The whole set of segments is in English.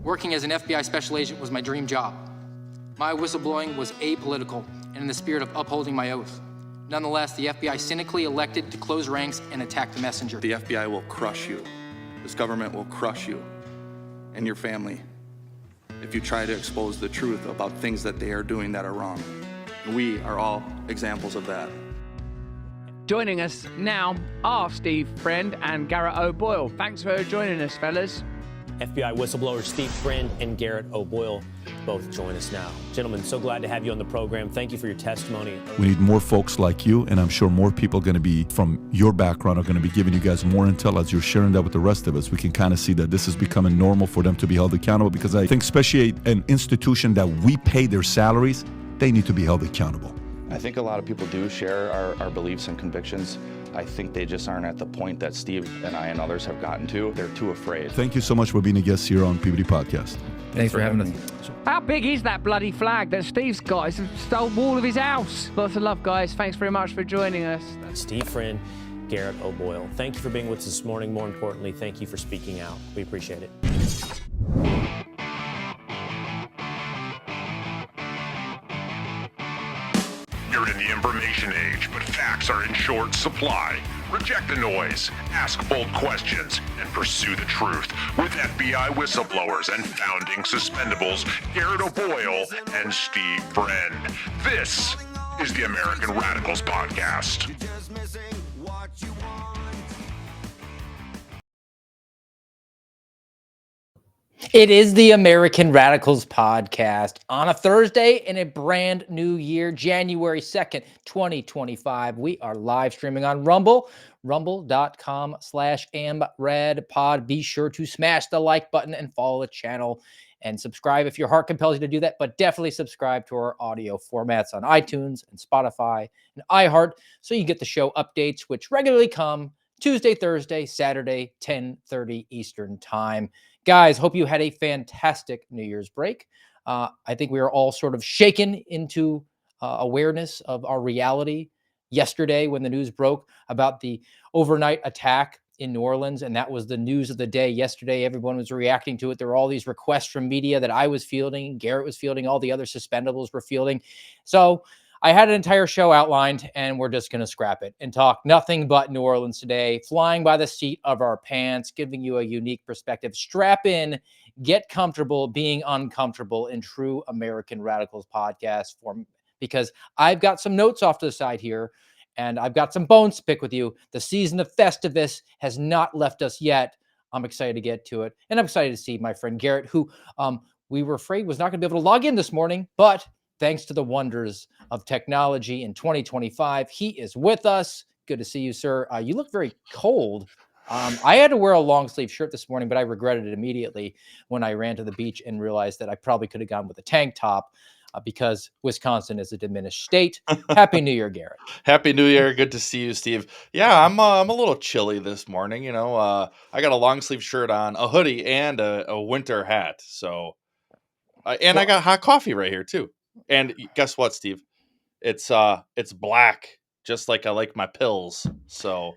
Working as an FBI special agent was my dream job. My whistleblowing was apolitical and in the spirit of upholding my oath. Nonetheless, the FBI cynically elected to close ranks and attack the messenger. The FBI will crush you. This government will crush you and your family if you try to expose the truth about things that they are doing that are wrong. We are all examples of that. Joining us now are Steve Friend and Garrett O'Boyle. Thanks for joining us, fellas. FBI whistleblowers Steve Friend and Garrett O'Boyle both join us now. Gentlemen, so glad to have you on the program. Thank you for your testimony. We need more folks like you, and I'm sure more people are going to be, from your background, are going to be giving you guys more intel as you're sharing that with the rest of us. We can kind of see that this is becoming normal for them to be held accountable, because I think especially an institution that we pay their salaries, they need to be held accountable. I think a lot of people do share our beliefs and convictions. I think they just aren't at the point that Steve and I and others have gotten to. They're too afraid. Thank you so much for being a guest here on PBD Podcast. Thanks for having us. How big is that bloody flag that Steve's got? It's the whole wall of his house. Lots of love, guys. Thanks very much for joining us. Steve Friend, Garrett O'Boyle. Thank you for being with us this morning. More importantly, thank you for speaking out. We appreciate it. You're in the information age, but facts are in short supply. Reject the noise, ask bold questions, and pursue the truth with FBI whistleblowers and founding suspendables Garrett O'Boyle and Steve Friend. This is the American Radicals Podcast. It is the American Radicals Podcast on a Thursday in a brand new year, January 2nd, 2025. We are live streaming on Rumble, rumble.com/AmRadsPod. Be sure to smash the like button and follow the channel and subscribe if your heart compels you to do that, but definitely subscribe to our audio formats on iTunes and Spotify and iHeart so you get the show updates, which regularly come Tuesday, Thursday, Saturday, 10:30 Eastern Time. Guys, hope you had a fantastic New Year's break. I think we are all sort of shaken into awareness of our reality yesterday when the news broke about the overnight attack in New Orleans, and that was the news of the day yesterday. Everyone was reacting to it. There were all these requests from media that I was fielding, Garrett was fielding, all the other suspendables were fielding. So I had an entire show outlined, and we're just going to scrap it and talk nothing but New Orleans today, flying by the seat of our pants, giving you a unique perspective. Strap in, get comfortable being uncomfortable in true American Radicals podcast form, because I've got some notes off to the side here, and I've got some bones to pick with you. The season of Festivus has not left us yet. I'm excited to get to it, and I'm excited to see my friend Garrett, who we were afraid was not going to be able to log in this morning, but thanks to the wonders of technology in 2025, he is with us. Good to see you, sir. You look very cold. I had to wear a long sleeve shirt this morning, but I regretted it immediately when I ran to the beach and realized that I probably could have gone with a tank top because Wisconsin is a diminished state. Happy New Year, Garrett. Happy New Year. Good to see you, Steve. Yeah, I'm a little chilly this morning. You know, I got a long sleeve shirt on, a hoodie, and a winter hat. So, I got hot coffee right here too. And guess what, Steve? It's black, just like I like my pills. So,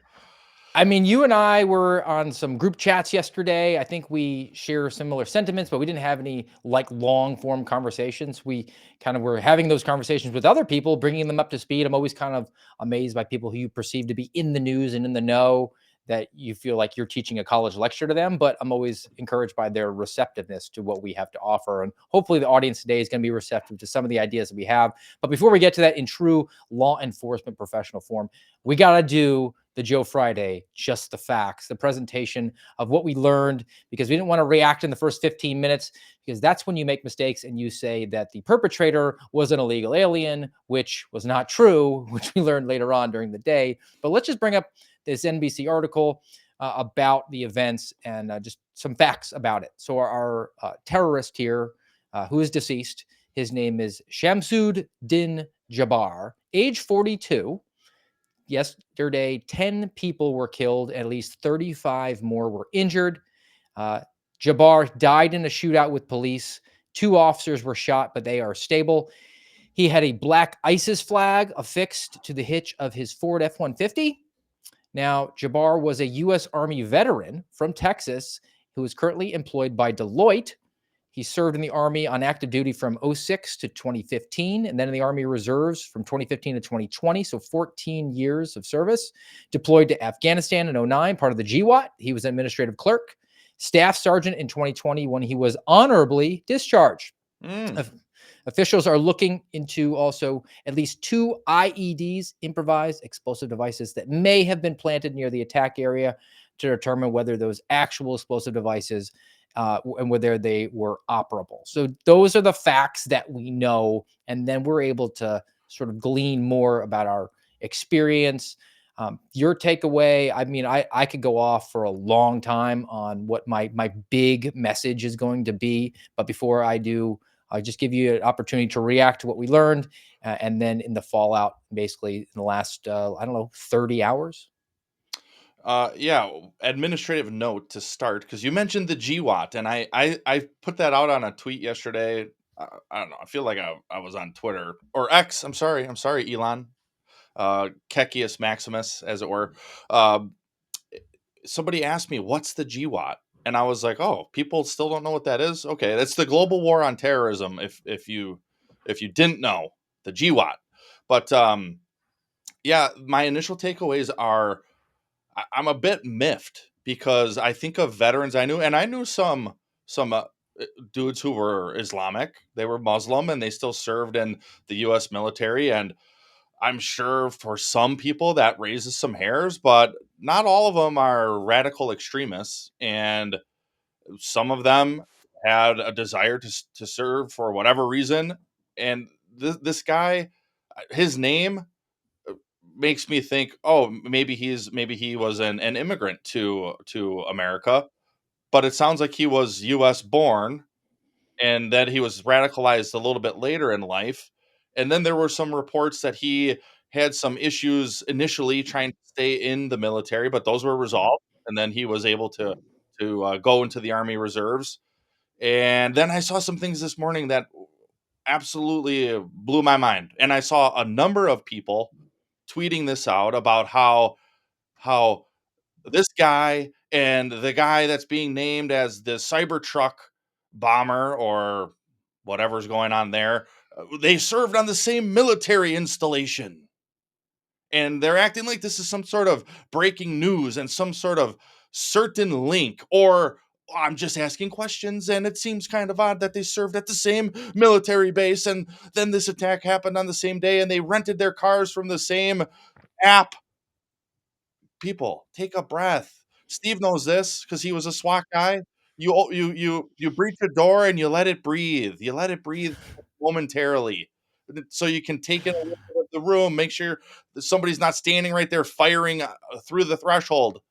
I mean, you and I were on some group chats yesterday. I think we share similar sentiments, but we didn't have any like long form conversations. We kind of were having those conversations with other people, bringing them up to speed. I'm always kind of amazed by people who you perceive to be in the news and in the know, that you feel like you're teaching a college lecture to them, but I'm always encouraged by their receptiveness to what we have to offer. And hopefully the audience today is going to be receptive to some of the ideas that we have. But before we get to that, in true law enforcement professional form, we got to do the Joe Friday, just the facts, the presentation of what we learned, because we didn't want to react in the first 15 minutes, because that's when you make mistakes and you say that the perpetrator was an illegal alien, which was not true, which we learned later on during the day. But let's just bring up this NBC article about the events and just some facts about it. So our terrorist here, who is deceased, his name is Shamsud Din Jabbar, age 42. Yesterday, 10 people were killed, at least 35 more were injured. Jabbar died in a shootout with police. 2 officers were shot, but they are stable. He had a black ISIS flag affixed to the hitch of his Ford F-150. Now, Jabbar was a U.S. Army veteran from Texas who is currently employed by Deloitte He served in the Army on active duty from '06 to 2015, and then in the Army Reserves from 2015 to 2020. So 14 years of service. Deployed to Afghanistan in '09, part of the GWAT. He was an administrative clerk, staff sergeant in 2020 when he was honorably discharged. Officials are looking into also at least 2 IEDs, improvised explosive devices, that may have been planted near the attack area to determine whether those actual explosive devices and whether they were operable. So those are the facts that we know, and then we're able to sort of glean more about our experience. Your takeaway, I mean, I could go off for a long time on what my big message is going to be, but before I do, I'll just give you an opportunity to react to what we learned, and then in the fallout, basically in the last, I don't know, 30 hours. Yeah, administrative note to start, because you mentioned the GWAT, and I put that out on a tweet yesterday. I don't know. I feel like I was on Twitter or X. I'm sorry, Elon. Kekius Maximus, as it were. Um, Somebody asked me, "What's the GWAT?" And I was like, "Oh, people still don't know what that is." Okay, that's the global war on terrorism. If you didn't know the GWAT, but yeah, my initial takeaways are I'm a bit miffed because I think of veterans I knew, and I knew some dudes who were Islamic. They were Muslim, and they still served in the U.S. military. And I'm sure for some people that raises some hairs, but not all of them are radical extremists, and some of them had a desire to serve for whatever reason. And this guy, his name makes me think, oh, maybe he was an immigrant to America, but it sounds like he was U.S. born, and that he was radicalized a little bit later in life. And then there were some reports that he had some issues initially trying to stay in the military, but those were resolved, and then he was able to go into the Army Reserves. And then I saw some things this morning that absolutely blew my mind, and I saw a number of people tweeting this out about how this guy and the guy that's being named as the Cybertruck bomber or whatever's going on there, they served on the same military installation. And they're acting like this is some sort of breaking news and some sort of certain link, or I'm just asking questions and it seems kind of odd that they served at the same military base and then this attack happened on the same day and they rented their cars from the same app. People, take a breath. Steve knows this because he was a SWAT guy. You breach a door and you let it breathe. You let it breathe momentarily, so you can take in a little bit of the room, make sure that somebody's not standing right there firing through the threshold,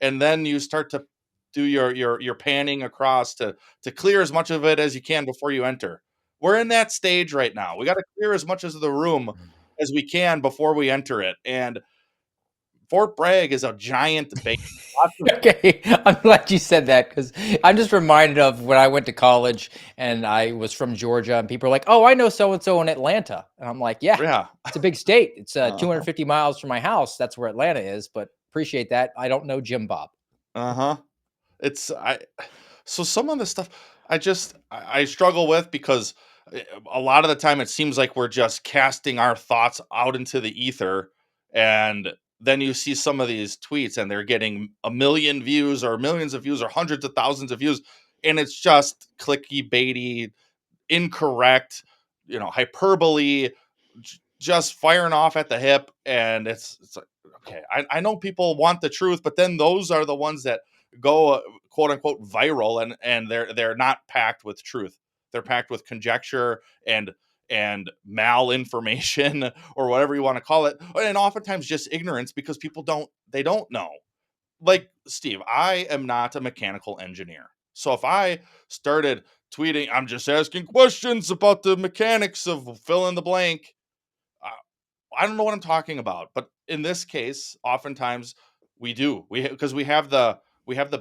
and then you start to do your panning across to clear as much of it as you can before you enter. We're in that stage right now. We got to clear as much of the room as we can before we enter it, and Fort Bragg is a giant base. Lots of Okay, I'm glad you said that because I'm just reminded of when I went to college and I was from Georgia, and people are like, "Oh, I know so and so in Atlanta," and I'm like, "Yeah, yeah. it's a big state. It's Uh-huh. 250 miles from my house. That's where Atlanta is." But appreciate that. I don't know Jim Bob. Uh-huh. It's I so some of the stuff I struggle with because a lot of the time it seems like we're just casting our thoughts out into the ether, and then you see some of these tweets and they're getting a million views or millions of views or hundreds of thousands of views, and it's just clicky baity, incorrect, hyperbole, just firing off at the hip. And it's like, okay, I know people want the truth, but then those are the ones that go quote unquote viral, and they're not packed with truth. They're packed with conjecture and malinformation or whatever you want to call it, and oftentimes just ignorance because people don't know. Like Steve, I am not a mechanical engineer. So if I started tweeting, I'm just asking questions about the mechanics of fill in the blank, uh, I don't know what I'm talking about. But in this case, oftentimes we do. Because we have the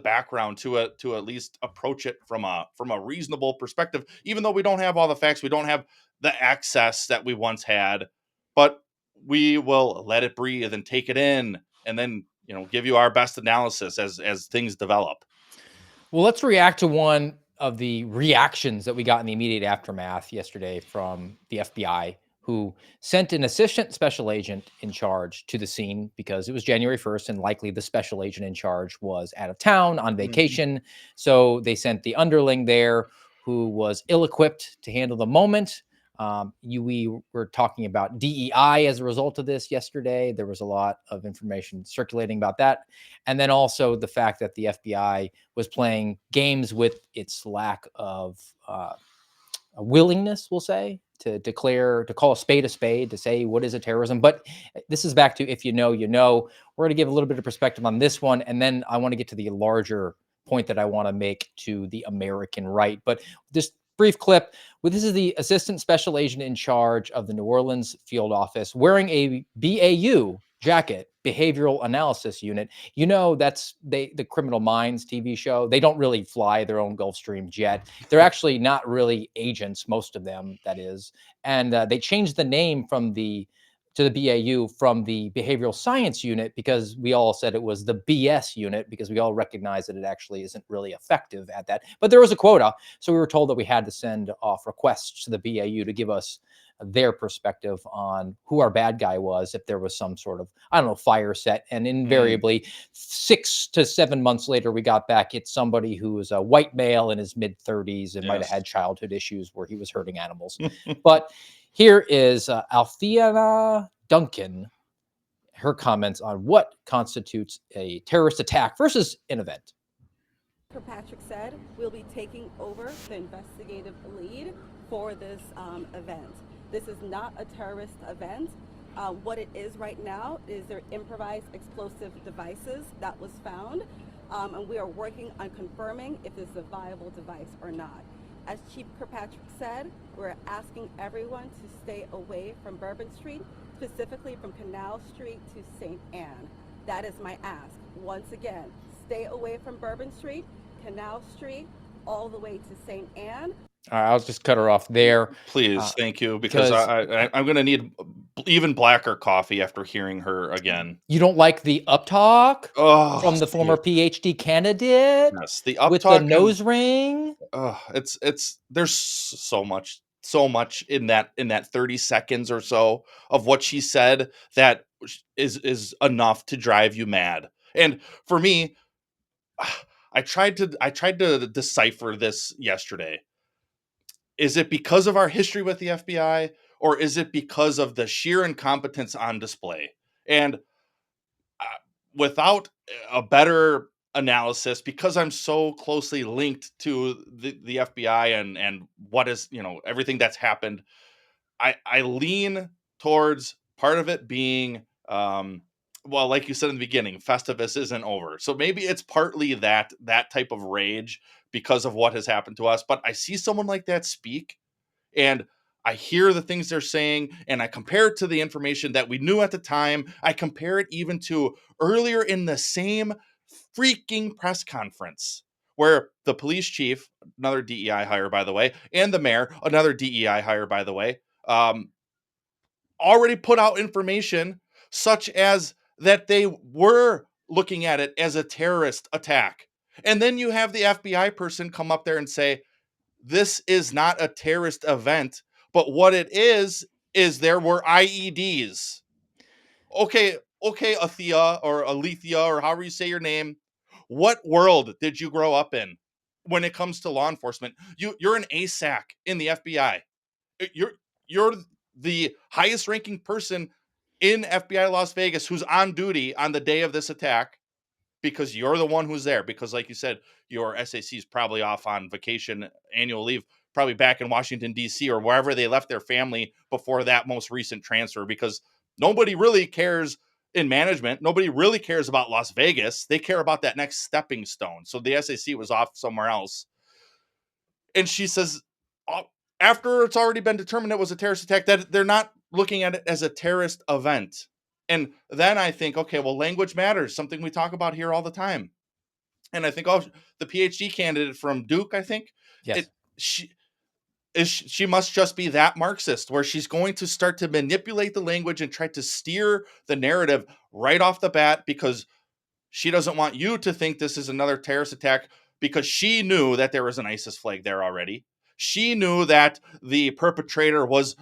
background to at least approach it from a reasonable perspective, even though we don't have all the facts, we don't have the access that we once had, but we will let it breathe and take it in, and then give you our best analysis as things develop. Well, let's react to one the reactions that we got in the immediate aftermath yesterday from the FBI, who sent an assistant special agent in charge to the scene because it was January 1st and likely the special agent in charge was out of town on vacation. So they sent the underling there who was ill-equipped to handle the moment. We were talking about DEI as a result of this yesterday. There was a lot of information circulating about that. And then also the fact that the FBI was playing games with its lack of a willingness, we'll say, to call a spade, to say what is a terrorism. But this is back to if you know, you know. We're going to give a little bit of perspective on this one. And then I want to get to the larger point that I want to make to the American right. But this brief clip, this is the assistant special agent in charge of the New Orleans field office wearing a BAU jacket, behavioral analysis unit. You know, that's the Criminal Minds TV show. They don't really fly their own Gulfstream jet. They're actually not really agents, most of them, that is. And they changed the name to the BAU from the behavioral science unit because we all said it was the BS unit because we all recognize that it actually isn't really effective at that. But there was a quota. So we were told that we had to send off requests to the BAU to give us their perspective on who our bad guy was, if there was some sort of, I don't know, fire set. And invariably, 6 to 7 months later, we got back, it's somebody who was a white male in his mid 30s and might have had childhood issues where he was hurting animals. But here is Althea Duncan, her comments on what constitutes a terrorist attack versus an event. Patrick said, we'll be taking over the investigative lead for this event. This is not a terrorist event. What it is right now is their improvised explosive devices that was found, and we are working on confirming if it's a viable device or not. As Chief Kirkpatrick said, we're asking everyone to stay away from Bourbon Street, specifically from Canal Street to St. Anne. That is my ask. Once again, stay away from Bourbon Street, Canal Street, all the way to St. Anne. I'll just cut her off there. Please, thank you, because I'm going to need even blacker coffee after hearing her again. You don't like the uptalk from the Steve. former PhD candidate? Yes, the uptalk with the nose ring? It's there's so much in that 30 seconds or so of what she said that is enough to drive you mad. And for me, I tried to decipher this yesterday. Is it because of our history with the FBI, or is it because of the sheer incompetence on display? And without a better analysis, because I'm so closely linked to the FBI and what is, everything that's happened, I lean towards part of it being, well, like you said in the beginning, Festivus isn't over. So maybe it's partly that type of rage because of what has happened to us. But I see someone like that speak, and I hear the things they're saying, and I compare it to the information that we knew at the time. I compare it even to earlier in the same freaking press conference where the police chief, another DEI hire, by the way, and the mayor, another DEI hire, by the way, already put out information such as that they were looking at it as a terrorist attack. And then you have the FBI person come up there and say, this is not a terrorist event, but what it is there were IEDs. Okay, Althea or Alethea or however you say your name. What world did you grow up in when it comes to law enforcement? You're an ASAC in the FBI. You're the highest ranking person in FBI Las Vegas who's on duty on the day of this attack, because you're the one who's there. Because like you said, your SAC is probably off on vacation, annual leave, probably back in Washington, D.C. or wherever they left their family before that most recent transfer, because nobody really cares in management. Nobody really cares about Las Vegas. They care about that next stepping stone. So the SAC was off somewhere else. And she says, after it's already been determined it was a terrorist attack, that they're not looking at it as a terrorist event. And then I think, okay, well, language matters, something we talk about here all the time. And I think, the PhD candidate from Duke, I think, yes, she must just be that Marxist, where she's going to start to manipulate the language and try to steer the narrative right off the bat, because she doesn't want you to think this is another terrorist attack, because she knew that there was an ISIS flag there already. She knew that the perpetrator was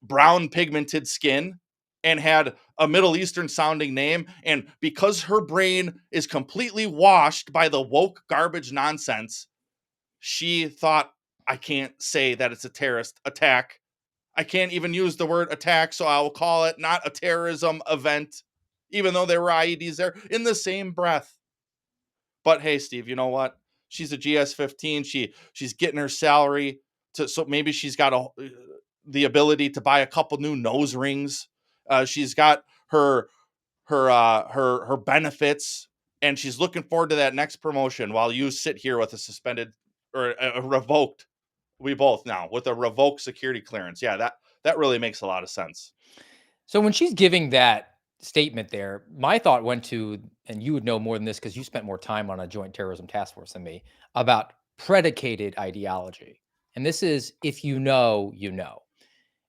brown pigmented skin and had a Middle Eastern sounding name. And because her brain is completely washed by the woke garbage nonsense, she thought, I can't say that it's a terrorist attack. I can't even use the word attack, so I will call it not a terrorism event, even though there were IEDs there in the same breath. But hey, Steve, you know what? She's a GS-15. She's getting her salary so maybe she's got the ability to buy a couple new nose rings. She's got her benefits, and she's looking forward to that next promotion while you sit here with a suspended or a revoked. We both now with a revoked security clearance. Yeah, that really makes a lot of sense. So when she's giving that statement there, my thought went to, and you would know more than this because you spent more time on a joint terrorism task force than me, about predicated ideology. And this is if you know, you know.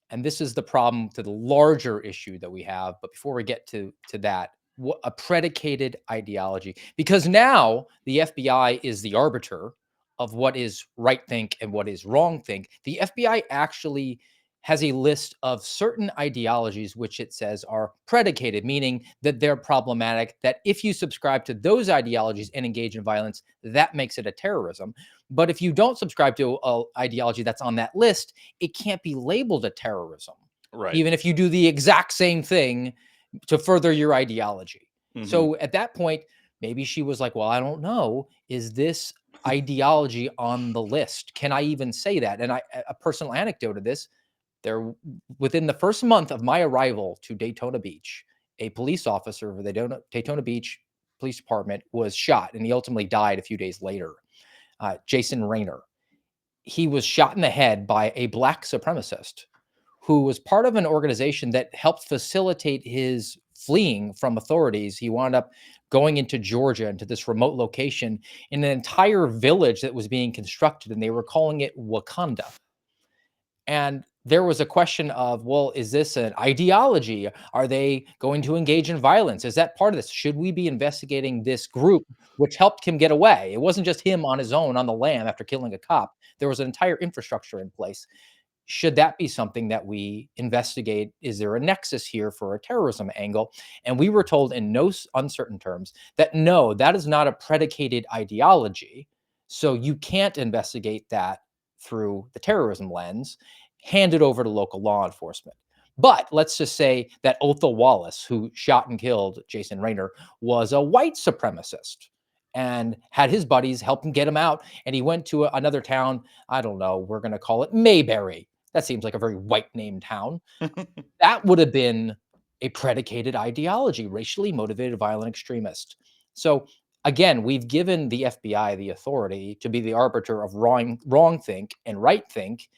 And this is the problem to the larger issue that we have. But before we get to that, what a predicated ideology, because now the FBI is the arbiter of what is right think and what is wrong think. The FBI actually has a list of certain ideologies which it says are predicated, meaning that they're problematic, that if you subscribe to those ideologies and engage in violence, that makes it a terrorism. But if you don't subscribe to an ideology that's on that list, it can't be labeled a terrorism, Right. even if you do the exact same thing to further your ideology. Mhm. So at that point, maybe she was like, well, I don't know. Is this ideology on the list? Can I even say that? And a personal anecdote of this, there within the first month of my arrival to Daytona Beach, a police officer for the Daytona Beach Police Department was shot, and he ultimately died a few days later. Jason Rayner. He was shot in the head by a black supremacist who was part of an organization that helped facilitate his fleeing from authorities. He wound up going into Georgia, into this remote location in an entire village that was being constructed, and they were calling it Wakanda. And there was a question of, well, is this an ideology? Are they going to engage in violence? Is that part of this? Should we be investigating this group which helped him get away? It wasn't just him on his own on the lam after killing a cop. There was an entire infrastructure in place. Should that be something that we investigate? Is there a nexus here for a terrorism angle? And we were told in no uncertain terms that no, that is not a predicated ideology. So you can't investigate that through the terrorism lens, hand it over to local law enforcement. But let's just say that Othel Wallace, who shot and killed Jason Rayner, was a white supremacist and had his buddies help him get him out. And he went to another town. I don't know, we're going to call it Mayberry. That seems like a very white name town. That would have been a predicated ideology, racially motivated violent extremist. So again, we've given the FBI the authority to be the arbiter of wrong think and right think.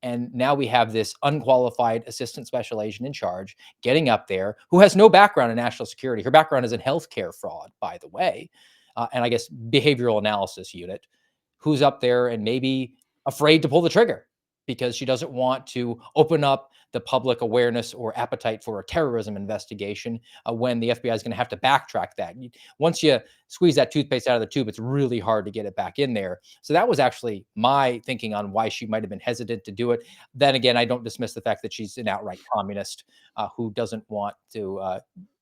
And now we have this unqualified assistant special agent in charge getting up there who has no background in national security. Her background is in healthcare fraud, by the way, and I guess behavioral analysis unit, who's up there and maybe afraid to pull the trigger because she doesn't want to open up the public awareness or appetite for a terrorism investigation when the FBI is going to have to backtrack that. Once you squeeze that toothpaste out of the tube, it's really hard to get it back in there. So that was actually my thinking on why she might have been hesitant to do it. Then again, I don't dismiss the fact that she's an outright communist who doesn't want to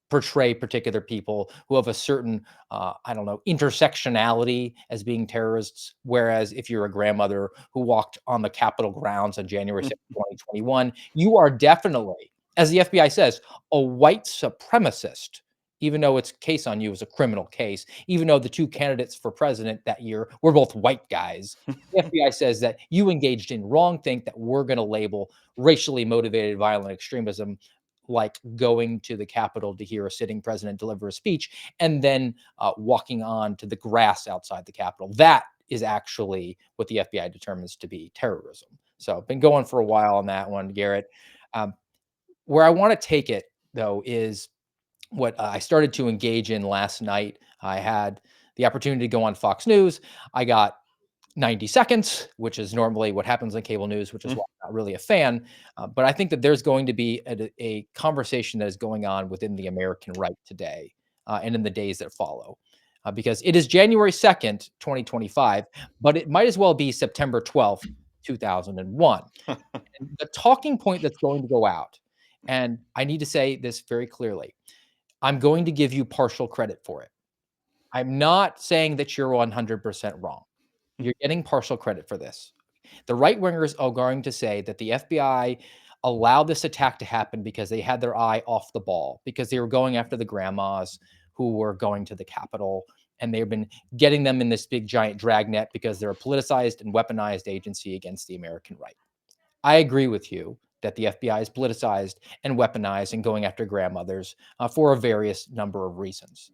portray particular people who have a certain, I don't know, intersectionality as being terrorists. Whereas if you're a grandmother who walked on the Capitol grounds on January 6th, 2021, you are definitely, as the FBI says, a white supremacist, even though its case on you is a criminal case, even though the two candidates for president that year were both white guys. The FBI says that you engaged in wrong think that we're going to label racially motivated violent extremism, like going to the Capitol to hear a sitting president deliver a speech and then walking on to the grass outside the Capitol. That is actually what the FBI determines to be terrorism. So I've been going for a while on that one, Garrett. Um, where I want to take it, though, is what I started to engage in last night. I had the opportunity to go on Fox News. I got 90 seconds, which is normally what happens on cable news, which is why I'm not really a fan. But I think that there's going to be a conversation that is going on within the American right today and in the days that follow. because it is January 2nd, 2025, but it might as well be September 12th, 2001. And the talking point that's going to go out, and I need to say this very clearly, I'm going to give you partial credit for it. I'm not saying that you're 100% wrong. You're getting partial credit for this. The right wingers are going to say that the FBI allowed this attack to happen because they had their eye off the ball, because they were going after the grandmas who were going to the Capitol, and they've been getting them in this big giant dragnet because they're a politicized and weaponized agency against the American right. I agree with you that the FBI is politicized and weaponized and going after grandmothers for a various number of reasons.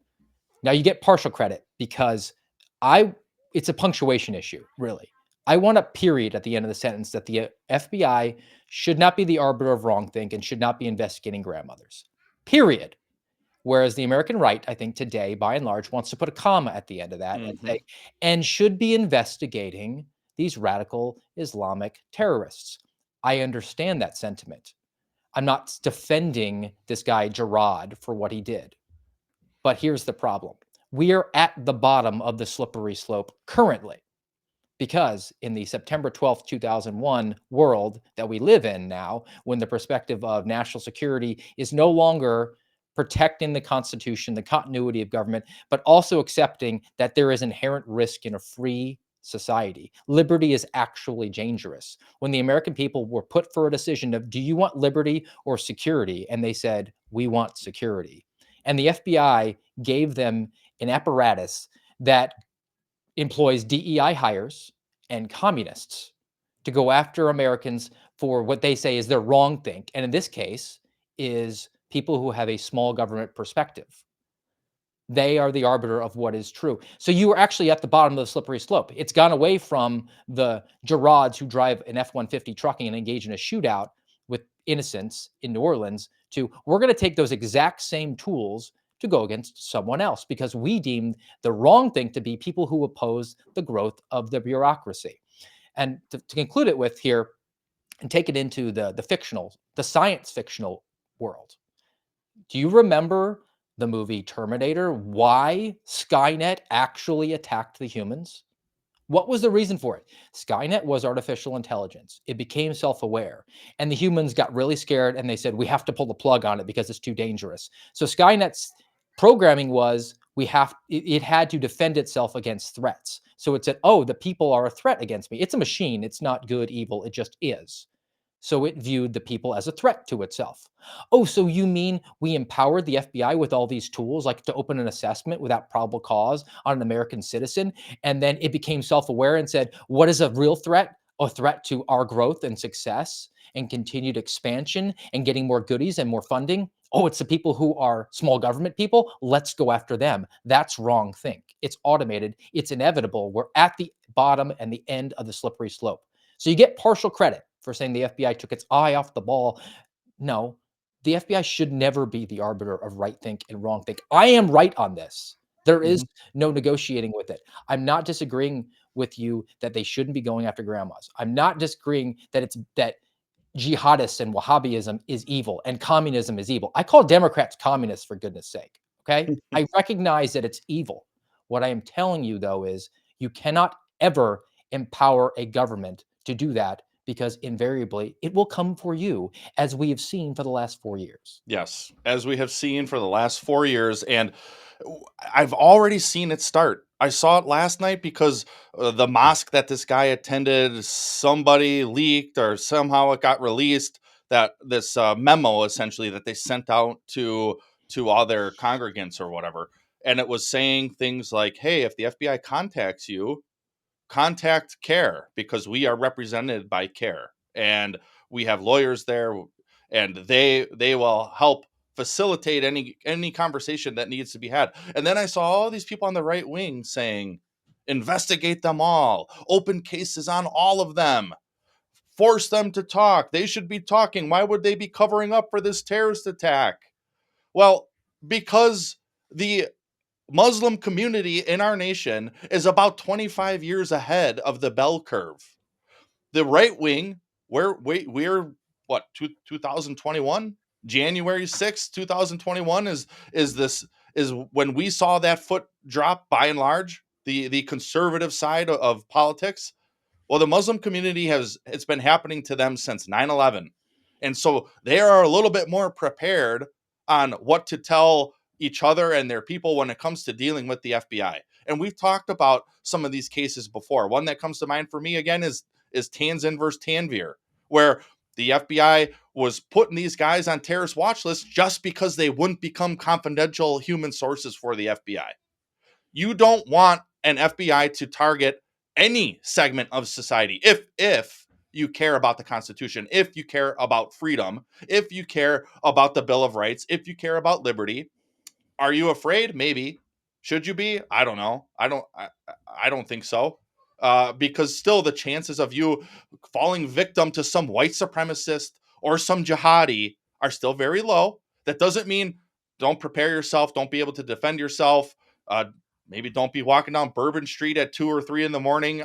Now you get partial credit because I it's a punctuation issue, really. I want a period at the end of the sentence that the FBI should not be the arbiter of wrongthink and should not be investigating grandmothers. Period. Whereas the American right, I think today, by and large, wants to put a comma at the end of that and say, and should be investigating these radical Islamic terrorists. I understand that sentiment. I'm not defending this guy, Gerard, for what he did. But here's the problem. We are at the bottom of the slippery slope currently because in the September 12th, 2001 world that we live in now, when the perspective of national security is no longer protecting the Constitution, the continuity of government, but also accepting that there is inherent risk in a free society. Liberty is actually dangerous. When the American people were put for a decision of, do you want liberty or security? And they said, we want security. And the FBI gave them an apparatus that employs DEI hires and communists to go after Americans for what they say is their wrong think. And in this case, is people who have a small government perspective. They are the arbiter of what is true. So you are actually at the bottom of the slippery slope. It's gone away from the Gerards who drive an F-150 trucking and engage in a shootout with innocents in New Orleans to we're going to take those exact same tools to go against someone else because we deemed the wrong thing to be people who oppose the growth of the bureaucracy. And to conclude it with here and take it into the fictional, the science fictional world. Do you remember the movie Terminator? Why Skynet actually attacked the humans? What was the reason for it? Skynet was artificial intelligence. It became self-aware. And the humans got really scared and they said, we have to pull the plug on it because it's too dangerous. So Skynet's programming was it had to defend itself against threats. So it said, oh, the people are a threat against me. It's a machine. It's not good, evil. It just is. So it viewed the people as a threat to itself. Oh, so you mean we empowered the FBI with all these tools, like to open an assessment without probable cause on an American citizen, and then it became self-aware and said, what is a real threat? A threat to our growth and success and continued expansion and getting more goodies and more funding? Oh, it's the people who are small government people. Let's go after them. That's wrong think. It's automated. It's inevitable. We're at the bottom and the end of the slippery slope. So you get partial credit for saying the FBI took its eye off the ball. No, the FBI should never be the arbiter of right think and wrong think. I am right on this. There is no negotiating with it. I'm not disagreeing with you that they shouldn't be going after grandmas. I'm not disagreeing that jihadists and Wahhabism is evil and communism is evil. I call Democrats communists for goodness sake. Okay. I recognize that it's evil. What I am telling you though is you cannot ever empower a government to do that because invariably it will come for you, as we have seen for the last 4 years. Yes, as we have seen for the last 4 years, and I've already seen it start. I saw it last night because the mosque that this guy attended, somebody leaked or somehow it got released that this memo essentially that they sent out to all their congregants or whatever, and it was saying things like, "Hey, if the FBI contacts you, contact CARE because we are represented by CARE and we have lawyers there and they will help facilitate any conversation that needs to be had." And then I saw all these people on the right wing saying, investigate them all, open cases on all of them, force them to talk, they should be talking, why would they be covering up for this terrorist attack? Well, because the Muslim community in our nation is about 25 years ahead of the bell curve. The right wing, we're what, 2021? January 6th, 2021 is is when we saw that foot drop, by and large, the conservative side of politics. Well, the Muslim community it's been happening to them since 9/11. And so they are a little bit more prepared on what to tell each other and their people when it comes to dealing with the FBI. And we've talked about some of these cases before. One that comes to mind for me again is Tanzan versus Tanvir, where the FBI was putting these guys on terrorist watch lists just because they wouldn't become confidential human sources for the FBI. You don't want an FBI to target any segment of society if you care about the Constitution, if you care about freedom, if you care about the Bill of Rights, if you care about liberty. Are you afraid? Maybe. Should you be? I don't know. I don't think so. Because still the chances of you falling victim to some white supremacist or some jihadi are still very low. That doesn't mean don't prepare yourself, don't be able to defend yourself. Uh, Maybe don't be walking down Bourbon Street at 2 or 3 in the morning.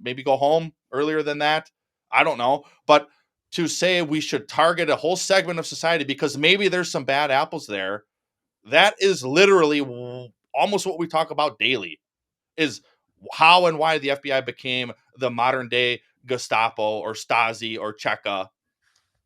Maybe go home earlier than that. I don't know. But to say we should target a whole segment of society because maybe there's some bad apples there, that is literally almost what we talk about daily, is how and why the FBI became the modern day Gestapo or Stasi or Cheka.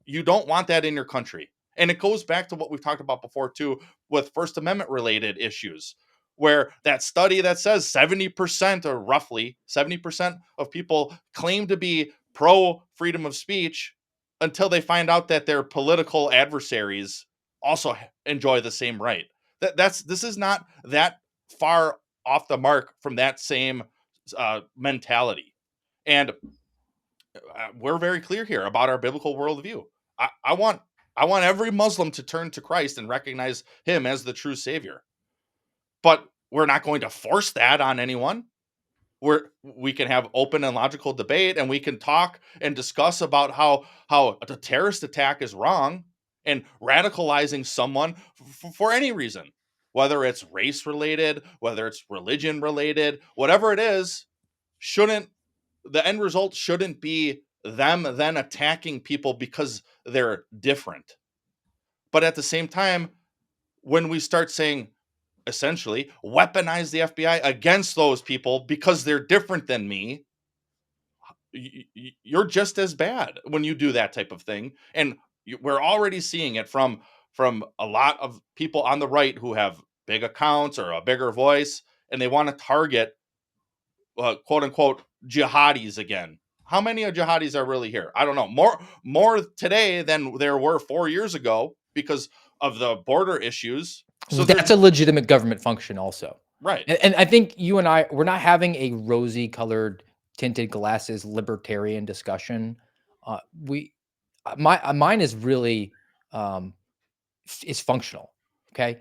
You don't want that in your country. And it goes back to what we've talked about before too, with First Amendment related issues, where that study that says 70% or roughly 70% of people claim to be pro freedom of speech until they find out that their political adversaries also enjoy the same right. This is not that far off the mark from that same mentality. And we're very clear here about our biblical worldview. I want every Muslim to turn to Christ and recognize him as the true savior. But we're not going to force that on anyone. We can have open and logical debate, and we can talk and discuss about how a terrorist attack is wrong, and radicalizing someone for any reason, whether it's race related, whether it's religion related, whatever it is, shouldn't the end result shouldn't be them then attacking people because they're different. But at the same time, when we start saying essentially weaponize the FBI against those people because they're different than me, you're just as bad when you do that type of thing. And we're already seeing it from a lot of people on the right who have big accounts or a bigger voice, and they want to target quote unquote jihadis again. How many of jihadis are really here? I don't know. More today than there were 4 years ago because of the border issues. So That's they're a legitimate government function also. right. And I think you and I, we're not having a rosy colored tinted glasses libertarian discussion. We, mine is really, um, is functional. Okay.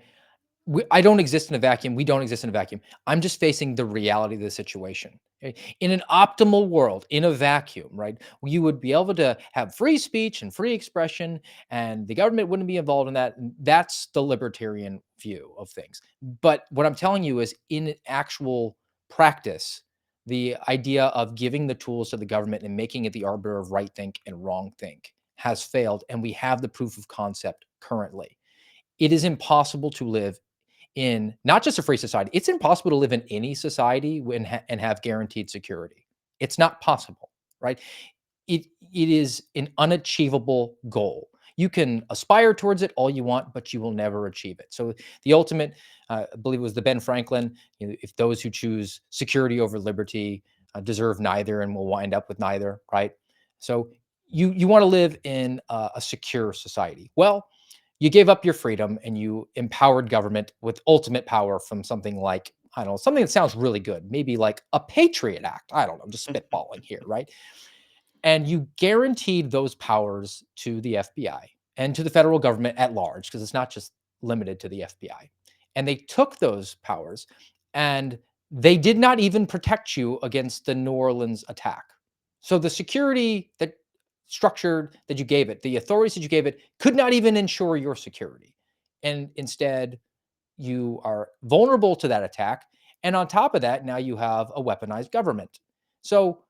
I don't exist in a vacuum. We don't exist in a vacuum. I'm just facing the reality of the situation. Okay? In an optimal world, in a vacuum, right? You would be able to have free speech and free expression, and the government wouldn't be involved in that. And that's the libertarian view of things. But what I'm telling you is, in actual practice, the idea of giving the tools to the government and making it the arbiter of right think and wrong think has failed, and we have the proof of concept currently. It is impossible to live in not just a free society, it's impossible to live in any society and have guaranteed security. It's not possible, right? It is an unachievable goal. You can aspire towards it all you want, but you will never achieve it. So the ultimate, I believe it was the Ben Franklin, if those who choose security over liberty deserve neither and will wind up with neither, right? So you want to live in a secure society. Well, you gave up your freedom and you empowered government with ultimate power from something like, I don't know, something that sounds really good, maybe like a Patriot Act. I don't know, just spitballing here, right? And you guaranteed those powers to the FBI and to the federal government at large, because it's not just limited to the FBI. And they took those powers and they did not even protect you against the New Orleans attack. So the security that structured that you gave it, the authorities that you gave it, could not even ensure your security. And instead, you are vulnerable to that attack. And on top of that, now you have a weaponized government. So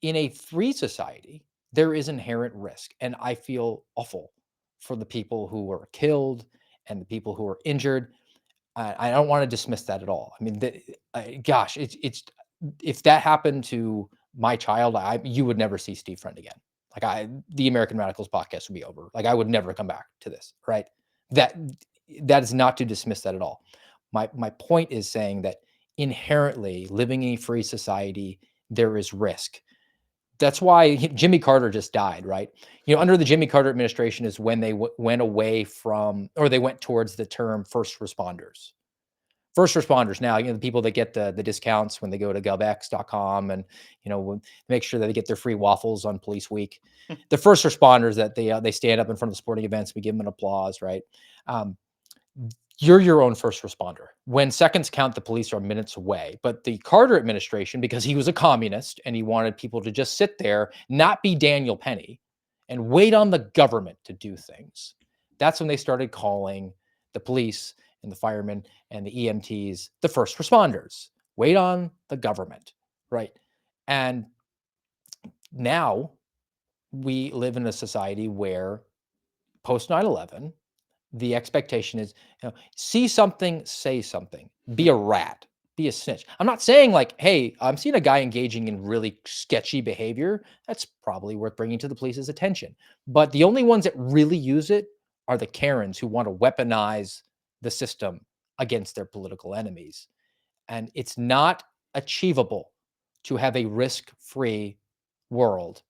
in a free society, there is inherent risk. And I feel awful for the people who were killed and the people who were injured. I don't want to dismiss that at all. I mean, gosh, it's if that happened to my child, you would never see Steve Friend again. Like the American Radicals podcast would be over. Like I would never come back to this. Right? That that is not to dismiss that at all. My point is saying that inherently living in a free society, there is risk. That's why Jimmy Carter just died, right? Under the Jimmy Carter administration is when they went away from, or they went towards the term first responders. First responders now, the people that get the discounts when they go to govx.com and, make sure that they get their free waffles on police week. The first responders that they stand up in front of the sporting events, we give them an applause, right? Um, you're your own first responder. When seconds count, the police are minutes away. But the Carter administration, because he was a communist and he wanted people to just sit there, not be Daniel Penny, and wait on the government to do things, that's when they started calling the police and the firemen and the EMTs the first responders. Wait on the government, right? And now we live in a society where post 9/11, the expectation is, see something, say something, be a rat, be a snitch. I'm not saying like, hey, I'm seeing a guy engaging in really sketchy behavior. That's probably worth bringing to the police's attention. But the only ones that really use it are the Karens who want to weaponize the system against their political enemies. And it's not achievable to have a risk-free world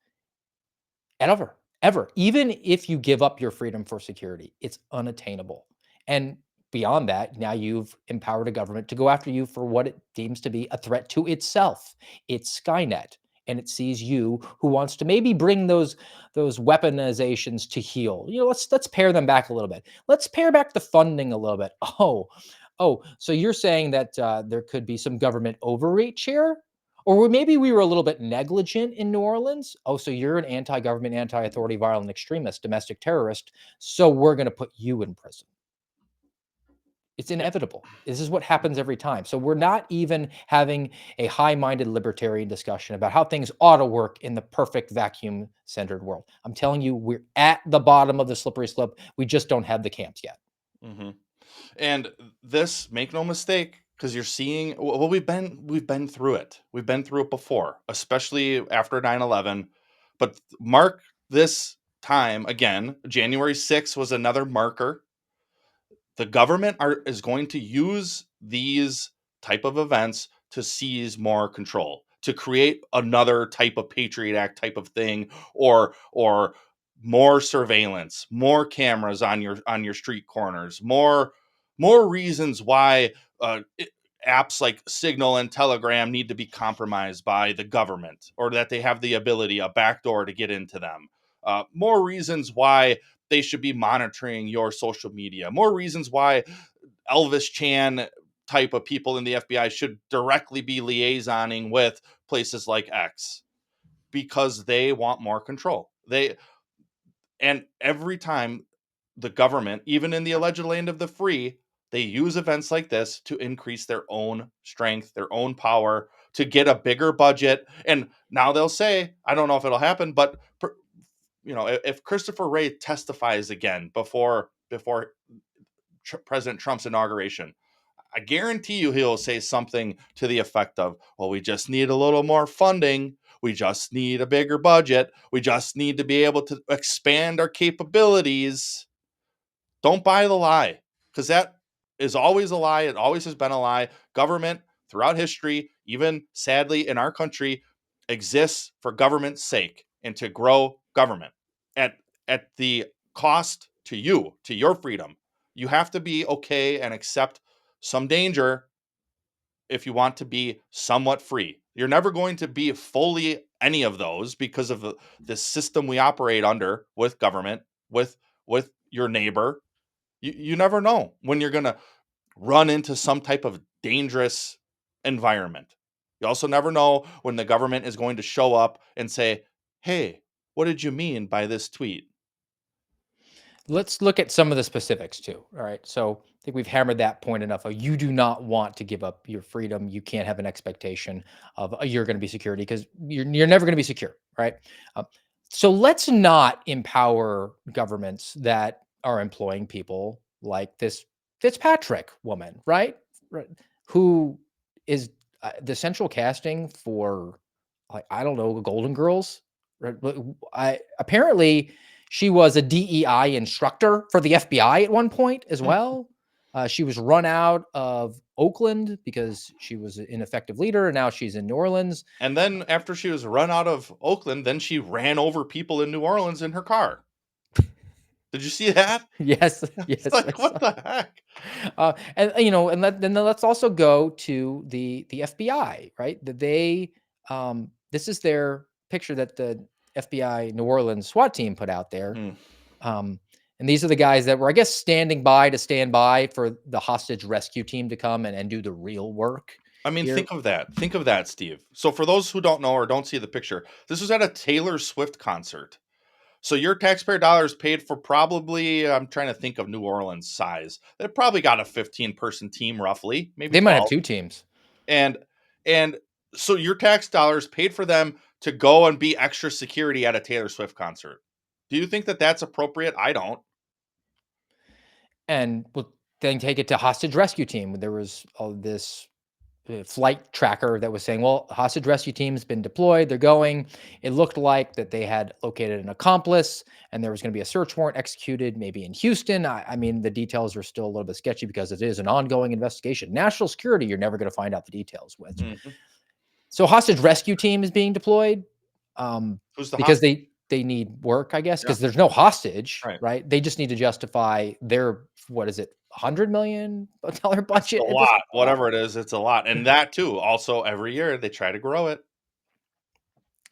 ever, ever. Even if you give up your freedom for security, it's unattainable. And beyond that, now you've empowered a government to go after you for what it deems to be a threat to itself. It's Skynet. And it sees you who wants to maybe bring those weaponizations to heel. Let's pare them back a little bit. Let's pare back the funding a little bit. So you're saying that there could be some government overreach here? Or maybe we were a little bit negligent in New Orleans. Oh, so you're an anti-government, anti-authority, violent extremist, domestic terrorist. So we're going to put you in prison. It's inevitable. This is what happens every time. So we're not even having a high-minded libertarian discussion about how things ought to work in the perfect vacuum-centered world. I'm telling you, we're at the bottom of the slippery slope. We just don't have the camps yet. Mm-hmm. And this, make no mistake, because you're seeing, well, we've been through it. We've been through it before, especially after 9/11. But mark this time again. January 6th was another marker. The government is going to use these type of events to seize more control, to create another type of Patriot Act type of thing, or more surveillance, more cameras on your street corners, more reasons why apps like Signal and Telegram need to be compromised by the government, or that they have the ability, a backdoor to get into them. More reasons why they should be monitoring your social media. More reasons why Elvis Chan type of people in the FBI should directly be liaisoning with places like X, because they want more control. And every time the government, even in the alleged land of the free, they use events like this to increase their own strength, their own power, to get a bigger budget. And now they'll say, I don't know if it'll happen, but if Christopher Wray testifies again before President Trump's inauguration, I guarantee you he'll say something to the effect of, well, we just need a little more funding. We just need a bigger budget. We just need to be able to expand our capabilities. Don't buy the lie, because that is always a lie. It always has been a lie. Government throughout history, even sadly in our country, exists for government's sake and to grow government at the cost to you, to your freedom. You have to be okay and accept some danger if you want to be somewhat free. You're never going to be fully any of those because of the system we operate under with government, with your neighbor. You never know when you're going to run into some type of dangerous environment. You also never know when the government is going to show up and say, hey, what did you mean by this tweet? Let's look at some of the specifics too. All right. So I think we've hammered that point enough. You do not want to give up your freedom. You can't have an expectation of you're going to be security, because you're never going to be secure. Right. So let's not empower governments that are employing people like this Fitzpatrick woman, right? Right. Who is the central casting for, like, I don't know, Golden Girls. Right? I apparently she was a DEI instructor for the FBI at one point as well. She was run out of Oakland because she was an ineffective leader, and now she's in New Orleans. And then after she was run out of Oakland, then she ran over people in New Orleans in her car. Did you see that? Yes, It's yes, I like, what saw. the heck? And you know, and then let's also go to the FBI, right? That they this is their picture that the FBI New Orleans SWAT team put out there. Mm. Um, and these are the guys that were, I guess, standing by to stand by for the hostage rescue team to come and do the real work I mean, here. think of that. Think of that, Steve. So for those who don't know or don't see the picture, this was at a Taylor Swift concert. So your taxpayer dollars paid for probably, I'm trying to think of New Orleans size. They probably got a 15-person team roughly, maybe They might have 12. two teams. And and so your tax dollars paid for them to go and be extra security at a Taylor Swift concert. Do you think that that's appropriate? I don't. And we'll then take it to hostage rescue team. There was all this flight tracker that was saying, well, hostage rescue team's been deployed. They're going. It looked like that they had located an accomplice and there was going to be a search warrant executed, maybe in Houston. I mean, the details are still a little bit sketchy because it is an ongoing investigation. National security, you're never going to find out the details with. Mhm. So hostage rescue team is being deployed Who's the because hostage? they need work, I guess, Yeah, because there's no hostage, right. right? They just need to justify their, what is it, $100 million That's a budget at this lot. point. Whatever it is, it's a lot. And that too, also every year they try to grow it.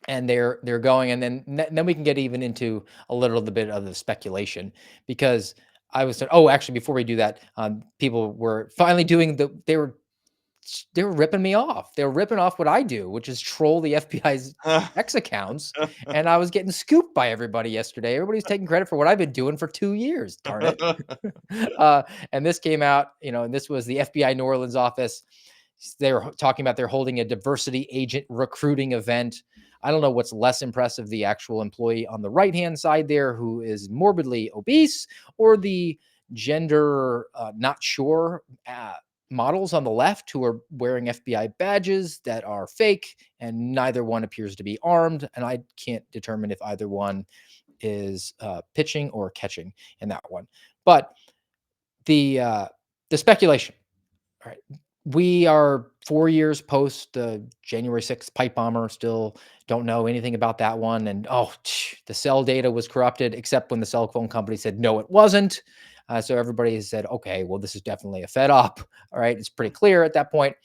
And they're going, and then we can get even into a little bit of the speculation, because I was oh, actually, before we do that, people were finally doing they were ripping me off. They were ripping off what I do, which is troll the FBI's X accounts, and I was getting scooped by everybody yesterday. Everybody's taking credit for what I've been doing for 2 years, darn it. And this came out, you know, and this was the FBI New Orleans office. They were talking about they're holding a diversity agent recruiting event. I don't know what's less impressive, the actual employee on the right-hand side there who is morbidly obese, or the gender not sure models on the left who are wearing FBI badges that are fake, and neither one appears to be armed. And I can't determine if either one is pitching or catching in that one. But the speculation. All right. We are 4 years post the January 6th pipe bomber, still don't know anything about that one. And the cell data was corrupted, except when the cell phone company said, no, it wasn't. So everybody said, okay, well, this is definitely a Fed up. All right. It's pretty clear at that point.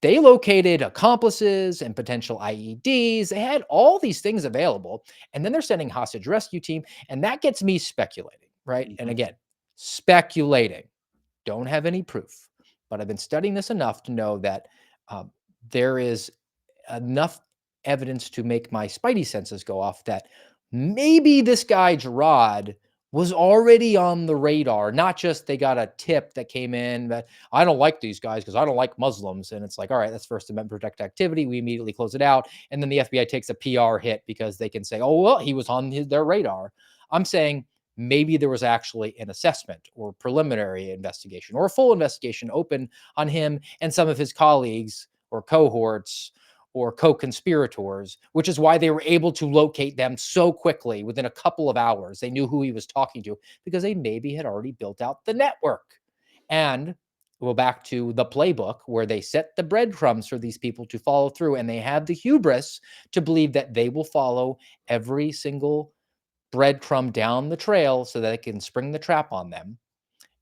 They located accomplices and potential IEDs. They had all these things available. And then they're sending hostage rescue team. And that gets me speculating, right? And Mhm. again, speculating. Don't have any proof, but I've been studying this enough to know that um, there is enough evidence to make my spidey senses go off that maybe this guy Gerard was already on the radar. Not just they got a tip that came in that I don't like these guys because I don't like Muslims, and it's like, all right, that's First Amendment protected activity. We immediately close it out, and then the FBI takes a PR hit because they can say, oh well, he was on their radar. I'm saying maybe there was actually an assessment or preliminary investigation or a full investigation open on him and some of his colleagues or cohorts or co-conspirators, which is why they were able to locate them so quickly within a couple of hours. They knew who he was talking to because they maybe had already built out the network. And go back to the playbook where they set the breadcrumbs for these people to follow through, and they have the hubris to believe that they will follow every single breadcrumb down the trail so that they can spring the trap on them.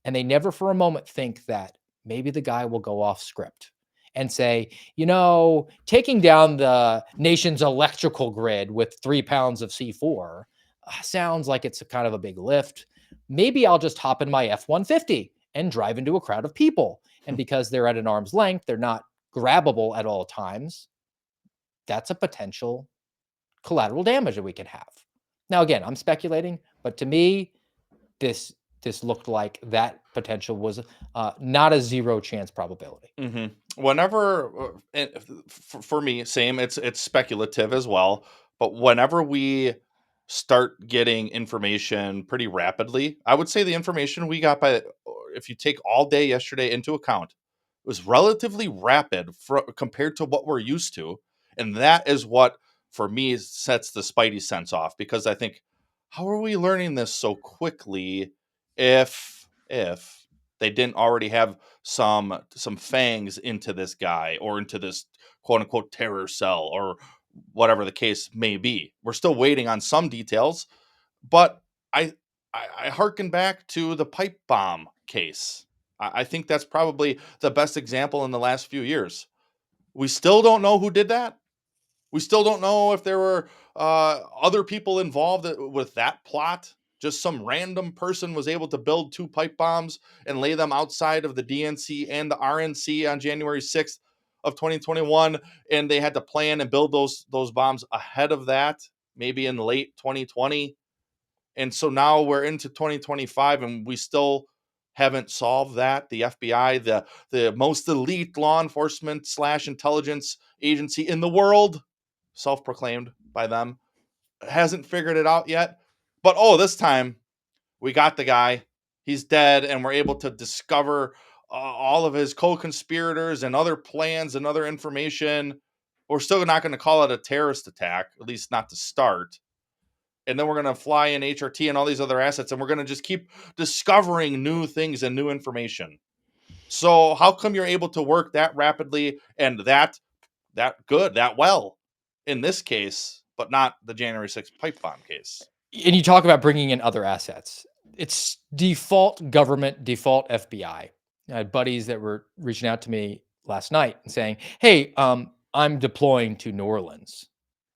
And they never for a moment think that maybe the guy will go off script and say, you know, taking down the nation's electrical grid with 3 pounds of C4 sounds like it's a kind of a big lift. Maybe I'll just hop in my F-150 and drive into a crowd of people. And because they're at an arm's length, they're not grabbable at all times. That's a potential collateral damage that we can have. Now, again, I'm speculating, but to me, this this looked like that potential was not a zero chance probability. Mhm. Whenever, for me, same. It's speculative as well. But whenever we start getting information pretty rapidly, I would say the information we got if you take all day yesterday into account, it was relatively rapid compared to what we're used to. And that is what, for me, sets the spidey sense off, because I think, how are we learning this so quickly if they didn't already have some fangs into this guy, or into this quote unquote terror cell, or whatever the case may be. We're still waiting on some details, but I I hearken back to the pipe bomb case. I think that's probably the best example in the last few years. We still don't know who did that. We still don't know if there were other people involved with that plot. Just some random person was able to build 2 pipe bombs and lay them outside of the DNC and the RNC on January 6th of 2021, and they had to plan and build those bombs ahead of that, maybe in late 2020. And so now we're into 2025 and we still haven't solved that. The FBI, the most elite law enforcement / intelligence agency in the world, self-proclaimed by them, hasn't figured it out yet. But this time we got the guy. He's dead, and we're able to discover all of his co-conspirators and other plans and other information. We're still not going to call it a terrorist attack, at least not to start. And then we're going to fly in HRT and all these other assets, and we're going to just keep discovering new things and new information. So how come you're able to work that rapidly and that good, that well in this case, but not the January 6th pipe bomb case? And you talk about bringing in other assets. It's default government, default FBI. I had buddies that were reaching out to me last night and saying, "Hey, I'm deploying to New Orleans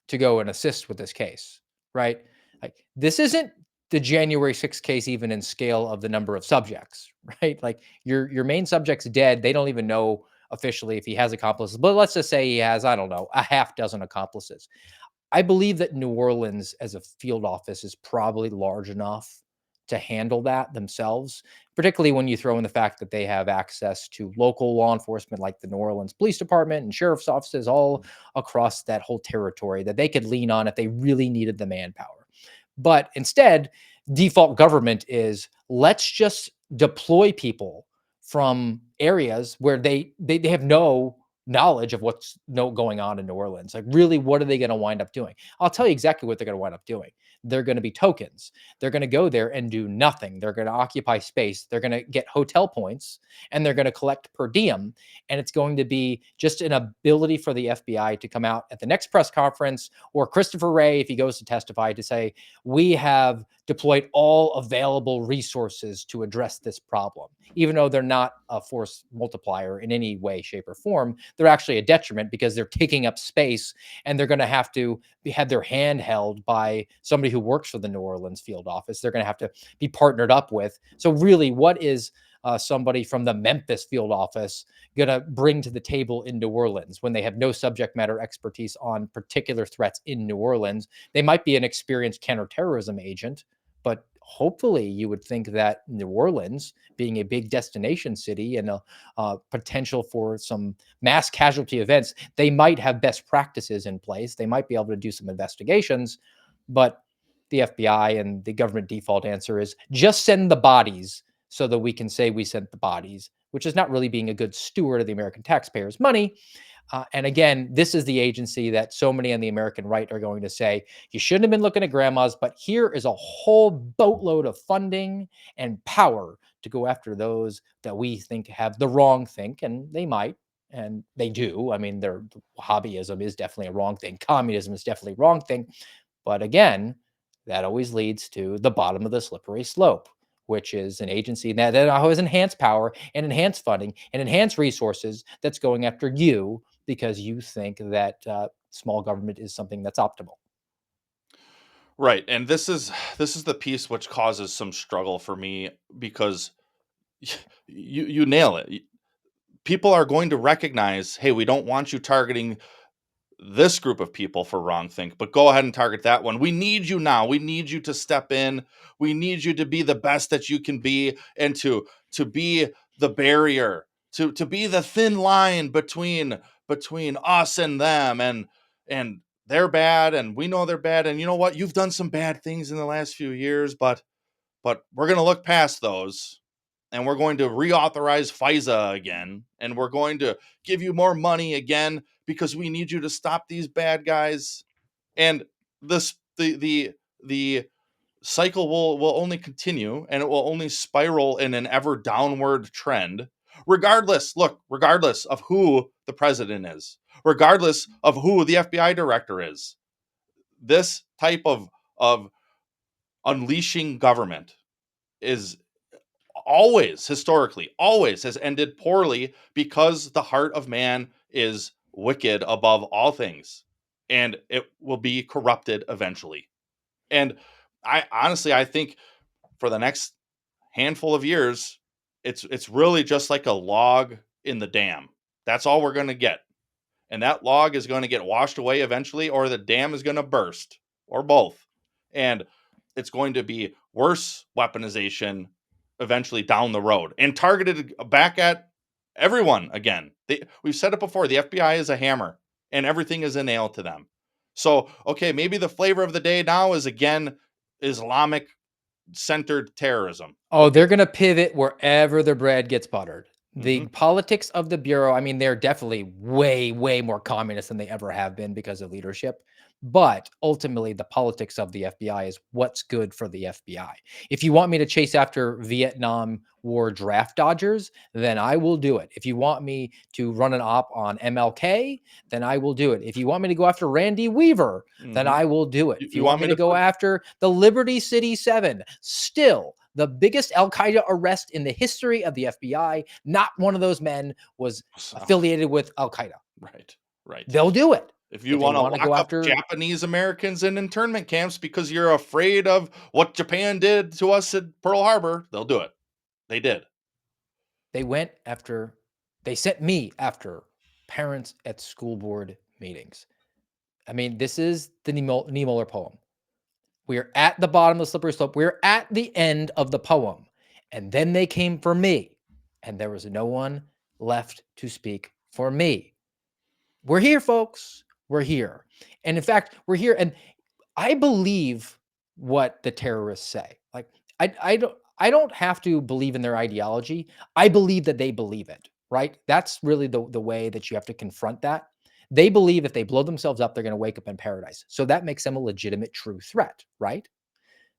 to go and assist with this case." Right? Like, this isn't the January 6th case, even in scale of the number of subjects. Right? Like, your main subject's dead. They don't even know officially if he has accomplices. But let's just say he has, I don't know, a half dozen accomplices. I believe that New Orleans as a field office is probably large enough to handle that themselves, particularly when you throw in the fact that they have access to local law enforcement like the New Orleans Police Department and sheriff's offices all across that whole territory that they could lean on if they really needed the manpower. But instead, default government is, let's just deploy people from areas where they have no knowledge of what's going on in New Orleans. Like, really, what are they going to wind up doing? I'll tell you exactly what they're going to wind up doing. They're going to be tokens. They're going to go there and do nothing. They're going to occupy space. They're going to get hotel points, and they're going to collect per diem. And it's going to be just an ability for the FBI to come out at the next press conference, or Christopher Wray, if he goes to testify, to say, we have deployed all available resources to address this problem. Even though they're not a force multiplier in any way, shape, or form, they're actually a detriment because they're taking up space, and they're going to have to have their hand held by somebody who works for the New Orleans field office. They're going to have to be partnered up with. So really, what is somebody from the Memphis field office going to bring to the table in New Orleans when they have no subject matter expertise on particular threats in New Orleans? They might be an experienced counterterrorism agent, but hopefully you would think that New Orleans, being a big destination city and a potential for some mass casualty events, they might have best practices in place. They might be able to do some investigations, but the FBI and the government default answer is just send the bodies so that we can say we sent the bodies, which is not really being a good steward of the American taxpayers' money. And again, this is the agency that so many on the American right are going to say, you shouldn't have been looking at grandmas, but here is a whole boatload of funding and power to go after those that we think have the wrong think, and they might, and they do. I mean, their hobbyism is definitely a wrong thing. Communism is definitely a wrong thing. But again, that always leads to the bottom of the slippery slope, which is an agency that has enhanced power and enhanced funding and enhanced resources that's going after you because you think that small government is something that's optimal. Right. And this is the piece which causes some struggle for me, because you nail it. People are going to recognize, hey, we don't want you targeting this group of people for wrong think, but go ahead and target that one. We need you now. We need you to step in. We need you to be the best that you can be, and to be the barrier, to be the thin line between us and them, and they're bad and we know they're bad, and you know what? You've done some bad things in the last few years, but we're going to look past those, and we're going to reauthorize FISA again, and we're going to give you more money again because we need you to stop these bad guys. And the cycle will only continue, and it will only spiral in an ever downward trend, regardless of who the president is, regardless of who the FBI director is. This type of unleashing government is always, historically, always has ended poorly because the heart of man is wicked above all things, and it will be corrupted eventually. And I honestly, I think for the next handful of years, it's really just like a log in the dam. That's all we're going to get. And that log is going to get washed away eventually, or the dam is going to burst, or both. And it's going to be worse weaponization eventually down the road, and targeted back at everyone again. We've said it before, the FBI is a hammer and everything is a nail to them. So, okay, maybe the flavor of the day now is again Islamic centered terrorism. Oh, they're going to pivot wherever the bread gets buttered. The Mhm. politics of the Bureau, I mean, they're definitely way, way more communist than they ever have been because of leadership. But ultimately, the politics of the FBI is what's good for the FBI. If you want me to chase after Vietnam War draft dodgers, then I will do it. If you want me to run an op on MLK, then I will do it. If you want me to go after Randy Weaver, then Mhm. I will do it. If You you want want me me to to go put after the Liberty City Seven, still the biggest Al Qaeda arrest in the history of the FBI. Not one of those men was so affiliated with Al Qaeda. right, right. They'll do it. If you If they want to want to lock go up after, Japanese Americans in internment camps because you're afraid of what Japan did to us at Pearl Harbor, they'll do it. They did. they sent me after parents at school board meetings. I mean, this is the Niemöller poem. We're at the bottom of the slippery slope. We're at the end of the poem. And then they came for me, and there was no one left to speak for me. We're here, folks. We're here. And in fact, we're here. And I believe what the terrorists say. Like, I don't have to believe in their ideology. I believe that they believe it, right? That's really the way that you have to confront that. They believe if they blow themselves up, they're going to wake up in paradise. So that makes them a legitimate true threat, right?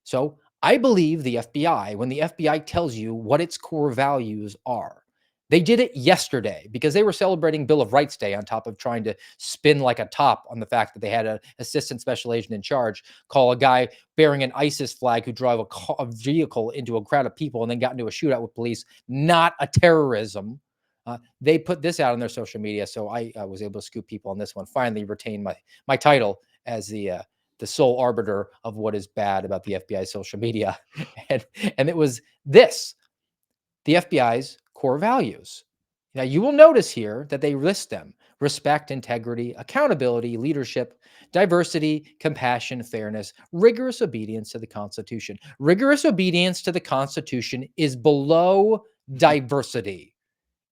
So I believe the FBI when the FBI tells you what its core values are. They did it yesterday because they were celebrating Bill of Rights Day on top of trying to spin like a top on the fact that they had an assistant special agent in charge call a guy bearing an ISIS flag who drove a vehicle into a crowd of people and then got into a shootout with police not a terrorism. They put this out on their social media, so I was able to scoop people on this one. Finally, retain my title as the sole arbiter of what is bad about the FBI social media. And it was this, the FBI's core values. Now, you will notice here that they list them: respect, integrity, accountability, leadership, diversity, compassion, fairness, rigorous obedience to the Constitution. Rigorous obedience to the Constitution is below diversity.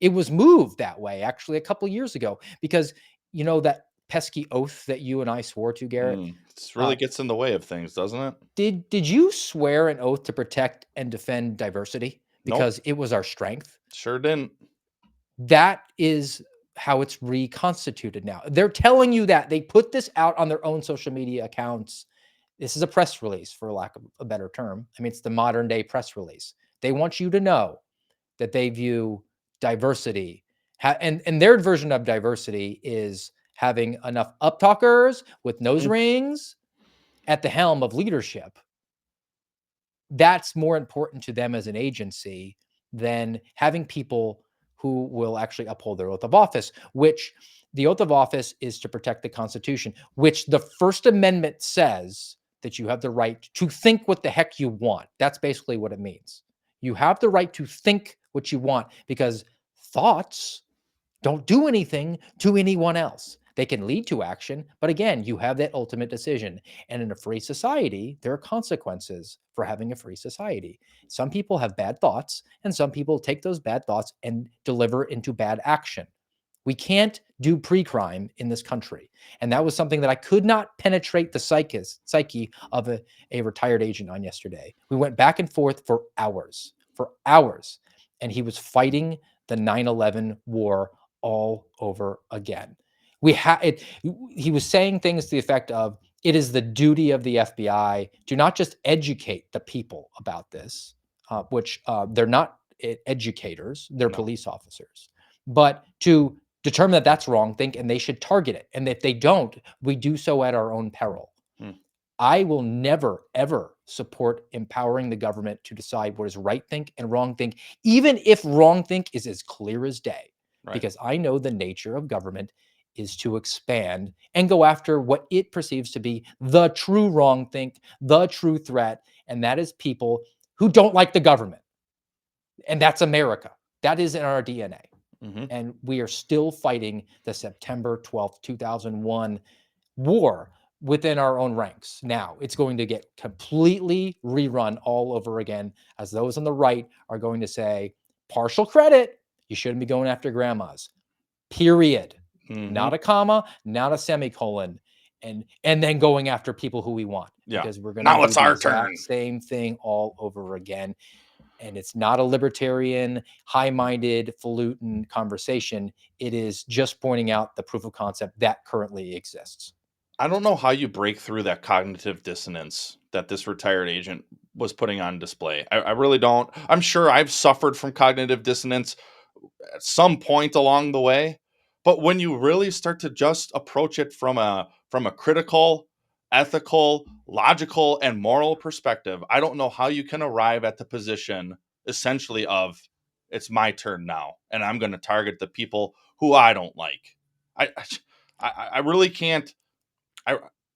It was moved that way actually a couple years ago because that pesky oath that you and I swore to, Garrett. It Uh, really gets in the way of things, doesn't it? did you swear an oath to protect and defend diversity Nope. because it was our strength? Sure didn't. That is how it's reconstituted now. They're telling you that. They put this out on their own social media accounts. This is a press release, for lack of a better term. I mean, it's the modern day press release. They want you to know that they view diversity, and their version of diversity is having enough uptalkers with nose rings at the helm of leadership. That's more important to them as an agency than having people who will actually uphold their oath of office, which the oath of office is to protect the Constitution, which the First Amendment says that you have the right to think what the heck you want. That's basically what it means. You have the right to think what you want because thoughts don't do anything to anyone else. They can lead to action, but again, you have that ultimate decision. And in a free society, there are consequences for having a free society. Some people have bad thoughts, and some people take those bad thoughts and deliver into bad action. We can't do pre-crime in this country. And that was something that I could not penetrate the psyche of a retired agent on yesterday. We went back and forth for hours. and he was fighting the 9/11 war all over again. He was saying things to the effect of, it is the duty of the FBI to not just educate the people about this, which they're not educators, they're No. police officers, but to determine that that's wrong think, and they should target it. And if they don't, we do so at our own peril. I will never, ever support empowering the government to decide what is right think and wrong think, even if wrong think is as clear as day, Right. because I know the nature of government is to expand and go after what it perceives to be the true wrong think, the true threat, and that is people who don't like the government. And that's America. That is in our DNA. And we are still fighting the September 12th, 2001 war within our own ranks. Now it's going to get completely rerun all over again, as those on the right are going to say, partial credit, you shouldn't be going after grandmas, period. Not a comma, not a semicolon, and then going after people who we want, Yeah. because we're going Now to do it's the our exact turn. same thing all over again. And it's not a libertarian, high-minded, falutin conversation. It is just pointing out the proof of concept that currently exists. I don't know how you break through that cognitive dissonance that this retired agent was putting on display. I really don't. I'm sure I've suffered from cognitive dissonance at some point along the way, but when you really start to just approach it from a critical, ethical, logical, and moral perspective, I don't know how you can arrive at the position essentially of, it's my turn now, and I'm going to target the people who I don't like. I really can't.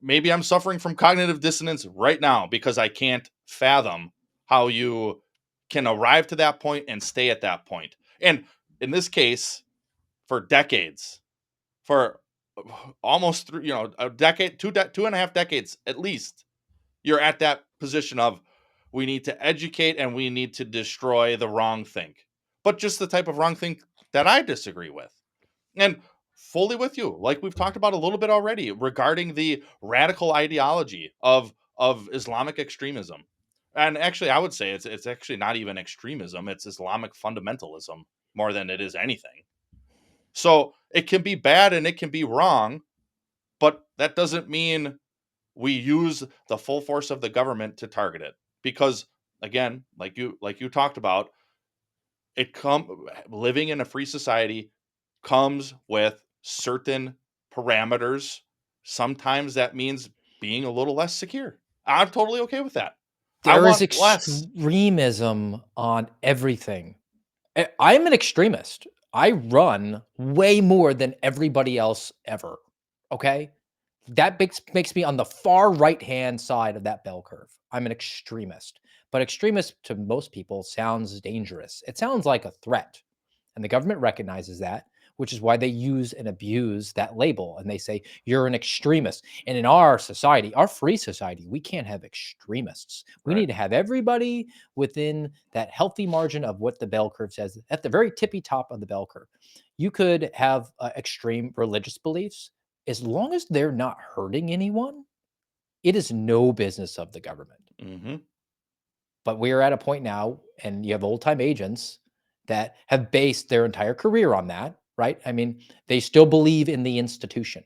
Maybe I'm suffering from cognitive dissonance right now because I can't fathom how you can arrive to that point and stay at that point. And in this case, for decades, for almost a decade, two and a half decades at least, you're at that position of, we need to educate and we need to destroy the wrong think, but just the type of wrong think that I disagree with. And fully with you, like we've talked about a little bit already, regarding the radical ideology of Islamic extremism. And actually, I would say it's actually not even extremism; it's Islamic fundamentalism more than it is anything. So it can be bad and it can be wrong, but that doesn't mean we use the full force of the government to target it. Because again, like you talked about, living in a free society comes with certain parameters. Sometimes that means being a little less secure. I'm totally okay with that. I There is want less. extremism on everything. I'm an extremist. I run way more than everybody else ever. Okay? That makes me on the far right-hand side of that bell curve. I'm an extremist. But extremist to most people sounds dangerous. It sounds like a threat. And the government recognizes that, which is why they use and abuse that label. And they say, you're an extremist. And in our society, our free society, we can't have extremists. We Right. need to have everybody within that healthy margin of what the bell curve says, at the very tippy top of the bell curve. You could have extreme religious beliefs. As long as they're not hurting anyone, it is no business of the government. Mm-hmm. But we're at a point now, and you have old-time agents that have based their entire career on that, right? I mean, they still believe in the institution.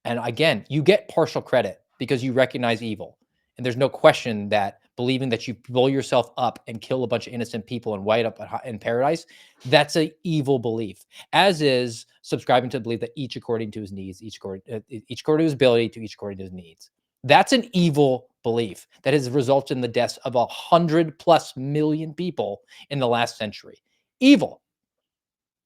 And again, you get partial credit because you recognize evil. And there's no question that believing that you blow yourself up and kill a bunch of innocent people and wind up in paradise, that's an evil belief. As is subscribing to the belief that each according to his needs, each according to his ability, to each according to his needs. That's an evil belief that has resulted in the deaths of 100+ million people in the last century. Evil.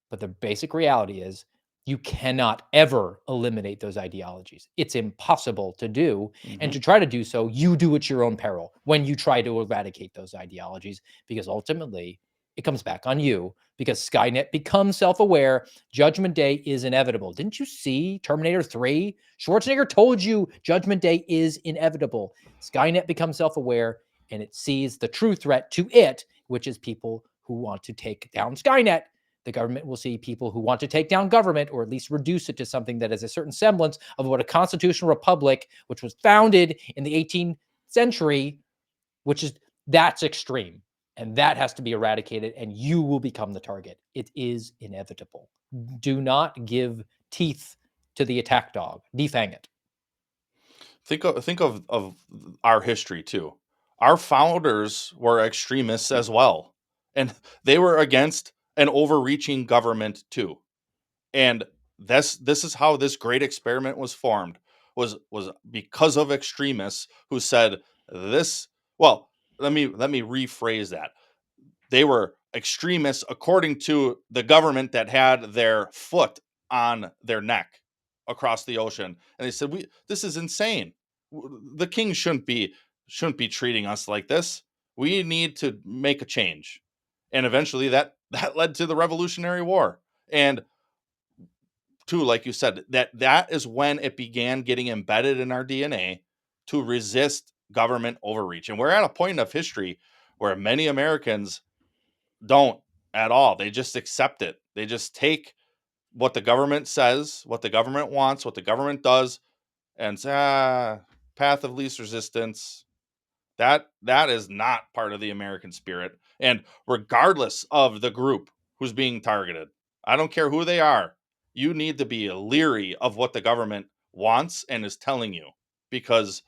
But the basic reality is you cannot ever eliminate those ideologies. It's impossible to do. And to try to do so, you do at your own peril when you try to eradicate those ideologies, because ultimately it comes back on you, because Skynet becomes self-aware. Judgment Day is inevitable. Didn't you see Terminator 3? Schwarzenegger told you Judgment Day is inevitable. Skynet becomes self-aware and it sees the true threat to it, which is people who want to take down Skynet. The government will see people who want to take down government, or at least reduce it to something that is a certain semblance of what a constitutional republic, which was founded in the 18th century, that's extreme. And that has to be eradicated, and you will become the target. It is inevitable. Do not give teeth to the attack dog. Defang it. Think of our history too. Our founders were extremists as well, and they were against an overreaching government too. And this is how this great experiment was formed, was because of extremists who said this. Well, let me rephrase that. They were extremists according to the government that had their foot on their neck across the ocean, and they said, "We this is insane. The king shouldn't be treating us like this. We need to make a change." And eventually that led to the Revolutionary War. And too, like you said, that is when it began getting embedded in our DNA to resist government overreach. And we're at a point of history where many Americans don't at all. They just accept it. They just take what the government says, what the government wants, what the government does, and say, path of least resistance. That is not part of the American spirit. And regardless of the group who's being targeted, I don't care who they are, you need to be leery of what the government wants and is telling you, because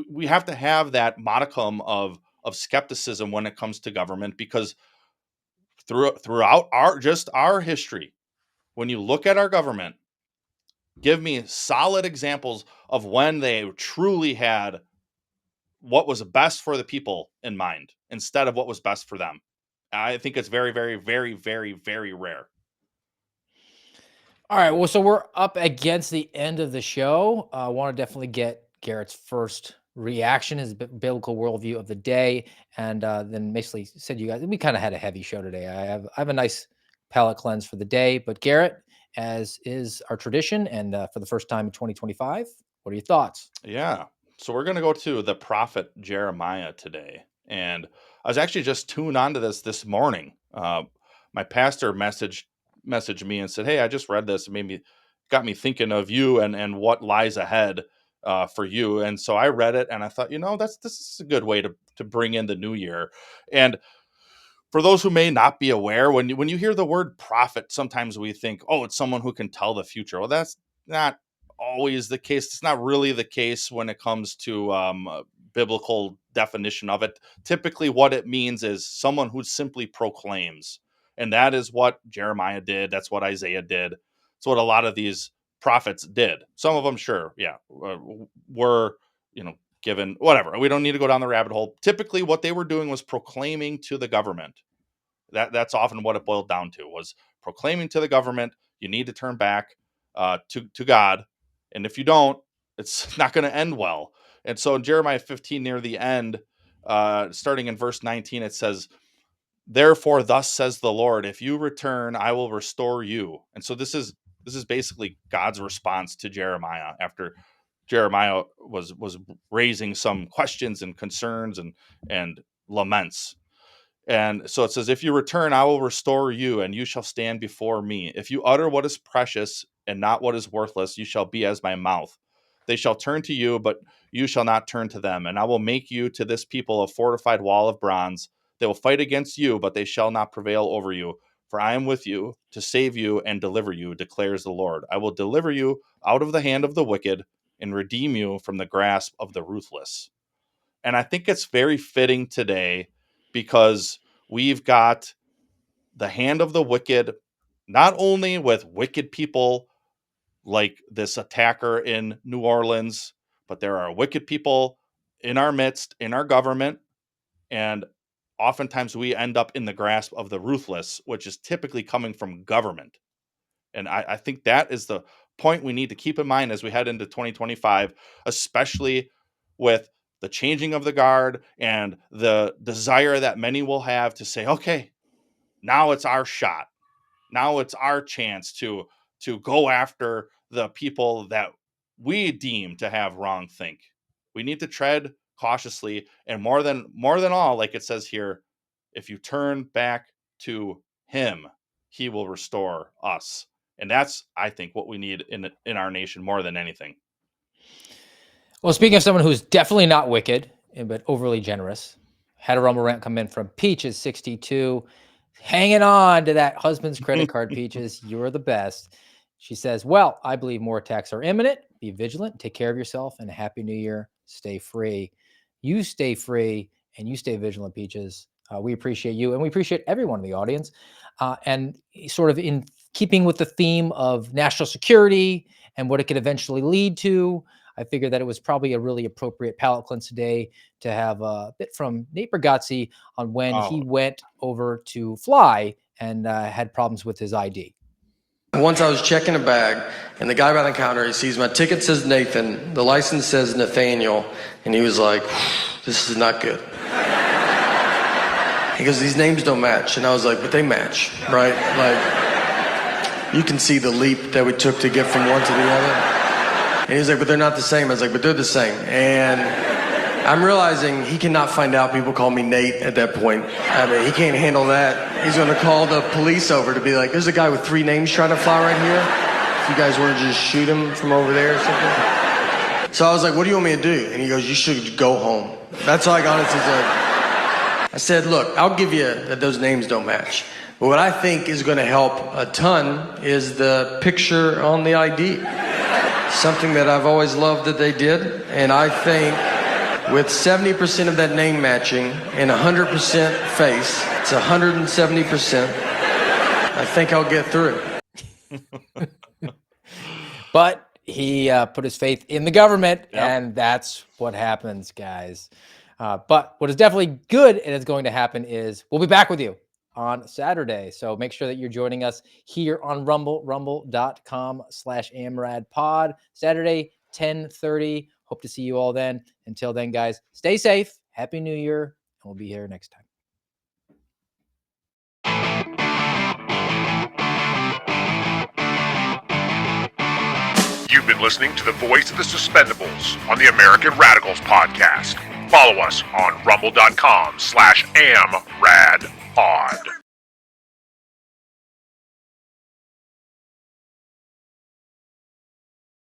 we have to have that modicum of skepticism when it comes to government, because throughout our history, when you look at our government, give me solid examples of when they truly had what was best for the people in mind instead of what was best for them. I think it's very, very, very, very, very rare. All right. Well, so we're up against the end of the show. I want to definitely get Garrett's first reaction, his biblical worldview of the day, and then basically said, you guys, we kind of had a heavy show today. I have a nice palate cleanse for the day, but Garrett, as is our tradition, and for the first time in 2025, what are your thoughts? Yeah. So we're going to go to the prophet Jeremiah today. And I was actually just tuned onto this morning. My pastor messaged me and said, "Hey, I just read this. It got me thinking of you and what lies ahead for you." And so I read it and I thought, this is a good way to bring in the new year. And for those who may not be aware, when you hear the word prophet, sometimes we think, oh, it's someone who can tell the future. Well, that's not always the case. It's not really the case when it comes to biblical definition of it. Typically, what it means is someone who simply proclaims, and that is what Jeremiah did. That's what Isaiah did. It's what a lot of these prophets did. Some of them, sure, yeah, were given whatever. We don't need to go down the rabbit hole. Typically, what they were doing was proclaiming to the government. That's often what it boiled down to, was proclaiming to the government, you need to turn back to God, and if you don't, it's not going to end well. And so in Jeremiah 15, near the end, starting in verse 19, it says, "Therefore, thus says the Lord, if you return, I will restore you." And so this is basically God's response to Jeremiah after Jeremiah was raising some questions and concerns and laments. And so it says, "If you return, I will restore you, and you shall stand before me. If you utter what is precious and not what is worthless, you shall be as my mouth. They shall turn to you, but you shall not turn to them. And I will make you to this people a fortified wall of bronze. They will fight against you, but they shall not prevail over you. For I am with you to save you and deliver you, declares the Lord. I will deliver you out of the hand of the wicked and redeem you from the grasp of the ruthless." And I think it's very fitting today, because we've got the hand of the wicked, not only with wicked people like this attacker in New Orleans, but there are wicked people in our midst, in our government. And oftentimes we end up in the grasp of the ruthless, which is typically coming from government. And I think that is the point we need to keep in mind as we head into 2025, especially with the changing of the guard and the desire that many will have to say, okay, now it's our shot. Now it's our chance to go after the people that we deem to have wrong think. We need to tread cautiously, and more than all, like it says here, if you turn back to him, he will restore us. And that's, I think, what we need in our nation more than anything. Well, speaking of someone who's definitely not wicked, but overly generous, Had a Rumble rant come in from Peaches62. Hanging on to that husband's credit card, Peaches. You're the best. She says, well, I believe more attacks are imminent. Be vigilant. Take care of yourself. And Happy New Year. Stay free. You stay free and you stay vigilant, Peaches. We appreciate you. And we appreciate everyone in the audience. And sort of in keeping with the theme of national security and what it could eventually lead to, I figured that it was probably a really appropriate palate cleanse today to have a bit from Nate Bargatze on when he went over to fly and had problems with his ID. Once I was checking a bag, and the guy behind the counter, he sees my ticket says Nathan, the license says Nathaniel, and he was like, this is not good. He goes, these names don't match. And I was like, but they match, right? Like, you can see the leap that we took to get from one to the other. And he was like, but they're not the same. I was like, but they're the same. And I'm realizing he cannot find out people call me Nate at that point. I mean, he can't handle that. He's going to call the police over to be like, there's a guy with 3 names trying to fly right here. If you guys want to just shoot him from over there or something. So I was like, what do you want me to do? And he goes, you should go home. That's all I got. I said, look, I'll give you that those names don't match. But what I think is going to help a ton is the picture on the ID. Something that I've always loved that they did. And I think with 70% of that name matching and 100% face, it's 170%. I think I'll get through it. But he put his faith in the government, and that's what happens, guys. But what is definitely good and is going to happen is we'll be back with you on Saturday. So make sure that you're joining us here on Rumble, rumble.com/AmRadPod. Saturday, 10:30. Hope to see you all then. Until then, guys, stay safe. Happy New Year. And we'll be here next time. You've been listening to the voice of the Suspendables on the American Radicals podcast. Follow us on rumble.com/AmRadPod.